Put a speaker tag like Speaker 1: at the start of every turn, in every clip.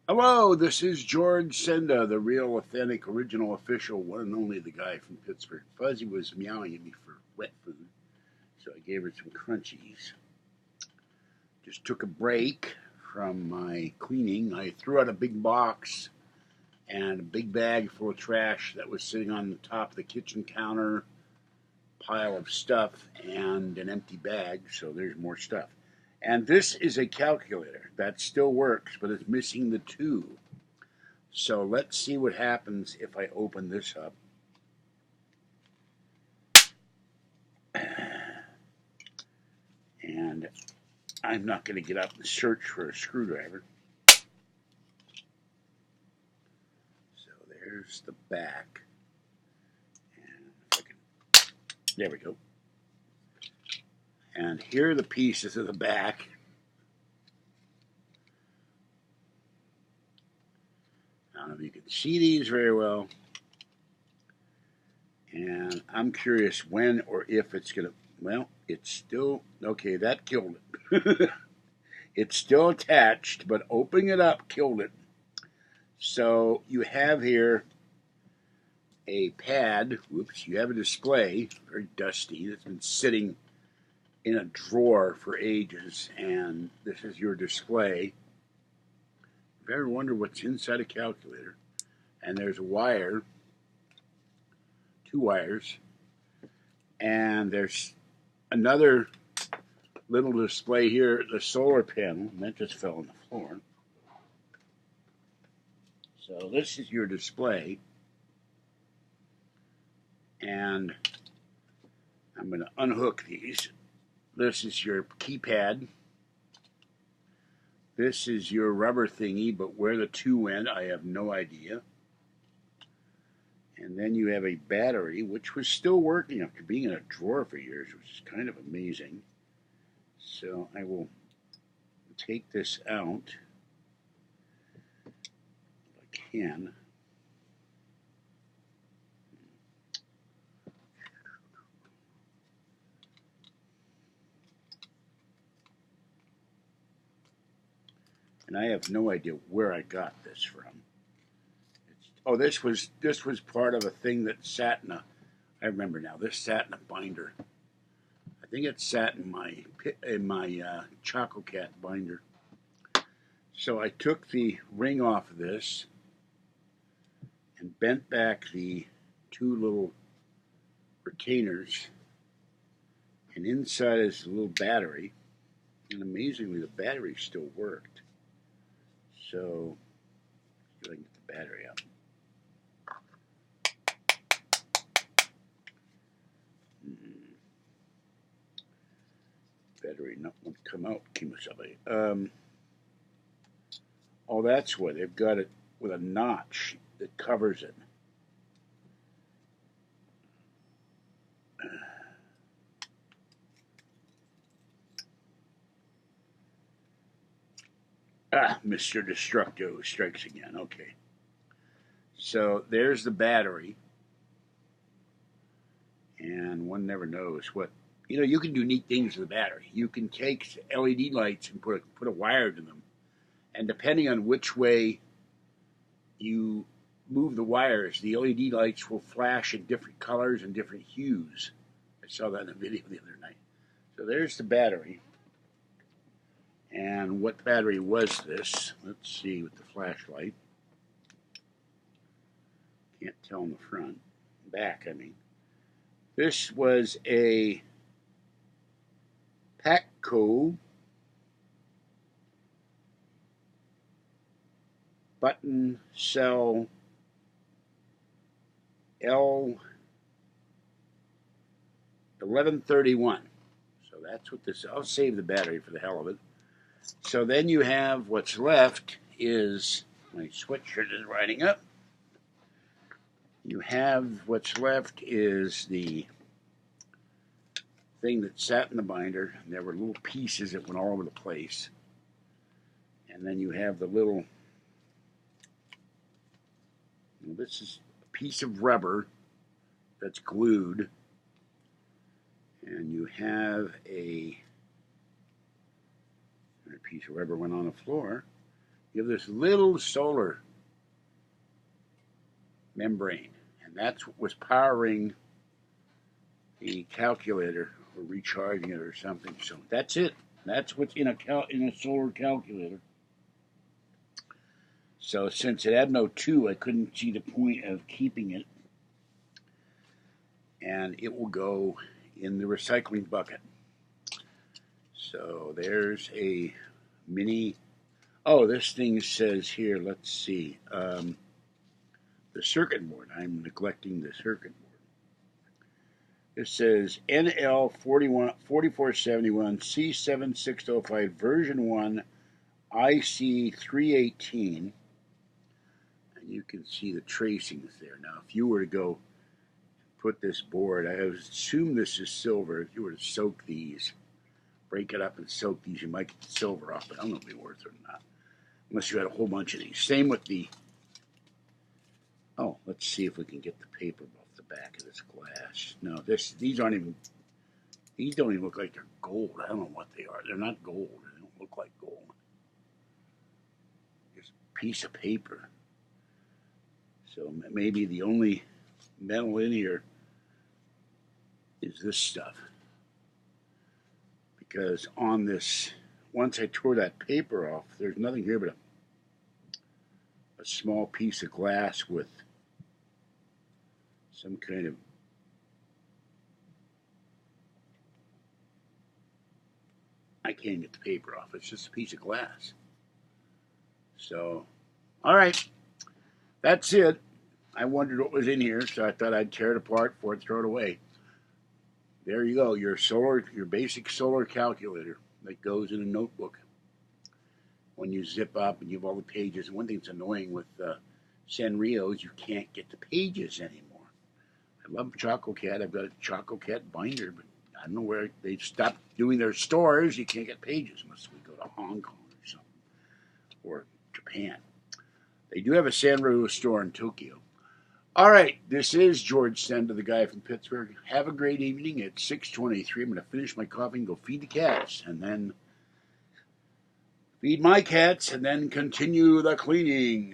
Speaker 1: Hello, this is George Senda, the real, authentic, original, official, one and only the guy from Pittsburgh. Fuzzy was meowing at me for wet food, so I gave her some crunchies. Just took a break from my cleaning. I threw out a big box and a big bag full of trash that was sitting on the top of the kitchen counter, pile of stuff, and an empty bag, so there's more stuff. And this is a calculator that still works, but it's missing the 2. So let's see what happens if I open this up. And I'm not going to get up and search for a screwdriver. So there's the back. And if I can, there we go. And here are the pieces of the back. I don't know if you can see these very well. And I'm curious when or if it's going to, well, it's still, okay, that killed it. It's still attached, but opening it up killed it. So you have here a pad. Whoops, you have a display, very dusty, that's been sitting in a drawer for ages, and this is your display. If you ever wonder what's inside a calculator, and there's a wire, 2 wires, and there's another little display here, the solar panel, and that just fell on the floor. So this is your display, and I'm going to unhook these. This is your keypad. This is your rubber thingy, but where the 2 went, I have no idea. And then you have a battery, which was still working after being in a drawer for years, which is kind of amazing. So I will take this out if I can. And I have no idea where I got this from. Oh, this was part of a thing that sat in a. I remember now. This sat in a binder. I think it sat in my Chococat binder. So I took the ring off of this and bent back the 2 little retainers, and inside is a little battery. And amazingly, the battery still worked. So see if I can get the battery out. Battery not want to come out, Kimasabi. Oh, that's why they've got it with a notch that covers it. Mr. Destructo strikes again. Okay. So there's the battery. And one never knows what. You can do neat things with the battery. You can take LED lights and put a wire to them. And depending on which way you move the wires, the LED lights will flash in different colors and different hues. I saw that in a video the other night. So there's the battery. And what battery was this? Let's see with the flashlight. Can't tell in the front. Back, I mean. This was a Patco button cell L1131. So that's what this. I'll save the battery for the hell of it. So then you have what's left is my sweatshirt is riding up. You have what's left is the thing that sat in the binder. And there were little pieces that went all over the place. And then you have the little. This is a piece of rubber that's glued. And you have a piece of rubber went on the floor. You have this little solar membrane, and that's what was powering the calculator or recharging it or something. So that's it. That's what's in a solar calculator. So since it had no 2, I couldn't see the point of keeping it, and it will go in the recycling bucket. So there's a mini. Oh, this thing says here. Let's see. The circuit board. I'm neglecting the circuit board. It says NL 4471 C7605 version 1 IC 318. And you can see the tracings there. Now, if you were to go put this board, I assume this is silver. If you were to soak these, break it up and soak these, you might get the silver off, but I don't know if it'd be worth it or not. Unless you had a whole bunch of these. Same with the. Oh, let's see if we can get the paper off the back of this glass. No, these aren't even. These don't even look like they're gold. I don't know what they are. They're not gold. They don't look like gold. Just a piece of paper. So maybe the only metal in here is this stuff. Because on this, once I tore that paper off, there's nothing here but a small piece of glass with some kind of I can't get the paper off. It's just a piece of glass. So, all right, that's it. I wondered what was in here, so I thought I'd tear it apart before I throw it away. There you go, your basic solar calculator that goes in a notebook. When you zip up and you have all the pages, and one thing that's annoying with Sanrio is you can't get the pages anymore. I love Chococat. I've got a Chococat binder, but I don't know where they've stopped doing their stores. You can't get pages unless we go to Hong Kong or something, or Japan. They do have a Sanrio store in Tokyo. All right, this is George Senda, the guy from Pittsburgh. Have a great evening. It's 6:23. I'm going to finish my coffee and go feed the cats, and then feed my cats, and then continue the cleaning.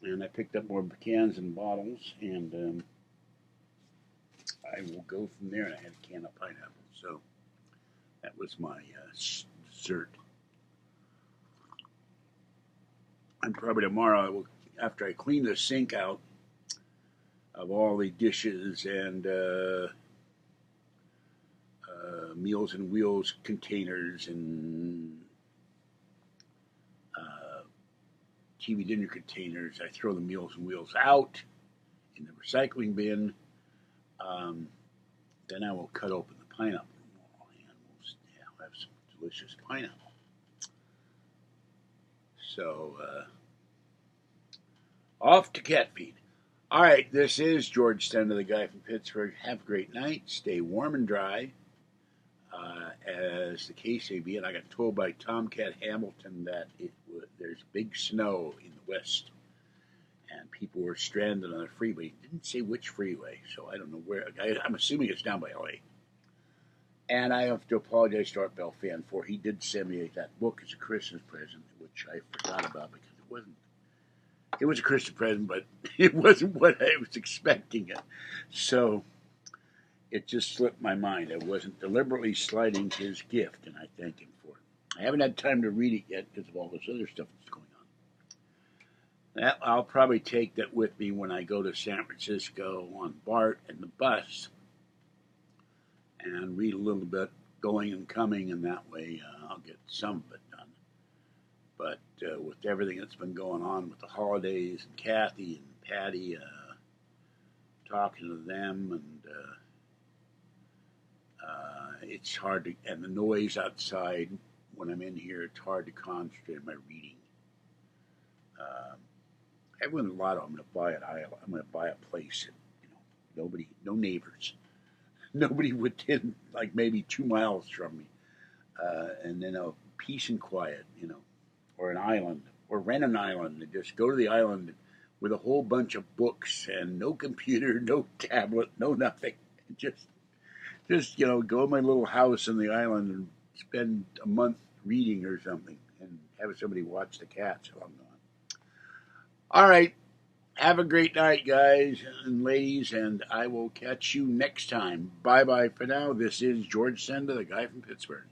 Speaker 1: And I picked up more cans and bottles, and I will go from there. And I had a can of pineapple, so that was my dessert. And probably tomorrow, I will, after I clean the sink out of all the dishes and Meals and Wheels containers and TV dinner containers, I throw the Meals and Wheels out in the recycling bin. Then I will cut open the pineapple and we'll have some delicious pineapple. So, off to cat feed. All right, this is George Senda, the guy from Pittsburgh. Have a great night. Stay warm and dry, as the case may be. And I got told by Tomcat Hamilton that there's big snow in the west, and people were stranded on the freeway. He didn't say which freeway, so I don't know where. I'm assuming it's down by LA. And I have to apologize to Art Bell Fan for he did send me that book as a Christmas present, which I forgot about because it wasn't. It was a Christmas present, but it wasn't what I was expecting it. So it just slipped my mind. I wasn't deliberately slighting his gift, and I thank him for it. I haven't had time to read it yet because of all this other stuff that's going on. I'll probably take that with me when I go to San Francisco on BART and the bus and read a little bit going and coming, and that way I'll get some of it done. But with everything that's been going on with the holidays and Kathy and Patty, talking to them, and it's hard to, and the noise outside when I'm in here, it's hard to concentrate on my reading. I win the lotto. I'm going to buy an island. I'm going to buy a place. Nobody, no neighbors, nobody within like maybe 2 miles from me, and then peace and quiet, or an island, or rent an island and just go to the island with a whole bunch of books and no computer, no tablet, no nothing. Just go to my little house on the island and spend a month reading or something, and have somebody watch the cats while I'm gone. All right. Have a great night, guys and ladies, and I will catch you next time. Bye-bye for now. This is George Senda, the guy from Pittsburgh.